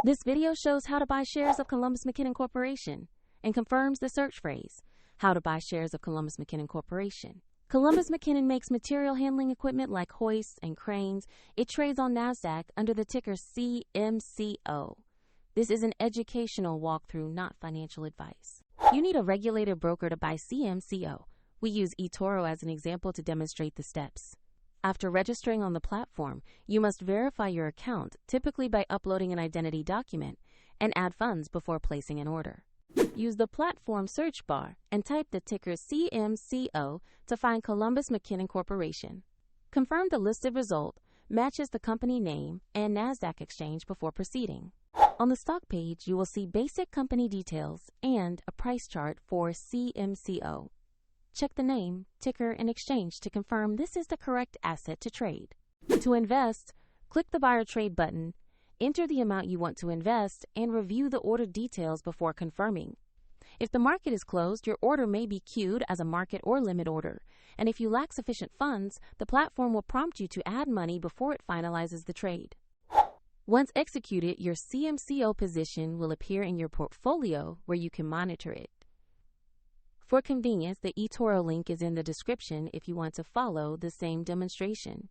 This video shows how to buy shares of Columbus McKinnon Corporation and confirms the search phrase, how to buy shares of Columbus McKinnon Corporation. Columbus McKinnon makes material handling equipment like hoists and cranes. It trades on NASDAQ under the ticker CMCO. This is an educational walkthrough, not financial advice. You need a regulated broker to buy CMCO. We use eToro as an example to demonstrate the steps. After registering on the platform, you must verify your account, typically by uploading an identity document, and add funds before placing an order. Use the platform search bar and type the ticker CMCO to find Columbus McKinnon Corporation. Confirm the listed result matches the company name and NASDAQ exchange before proceeding. On the stock page, you will see basic company details and a price chart for CMCO. Check the name, ticker, and exchange to confirm this is the correct asset to trade. To invest, click the Buy or Trade button, enter the amount you want to invest, and review the order details before confirming. If the market is closed, your order may be queued as a market or limit order, and if you lack sufficient funds, the platform will prompt you to add money before it finalizes the trade. Once executed, your CMCO position will appear in your portfolio where you can monitor it. For convenience, the eToro link is in the description if you want to follow the same demonstration.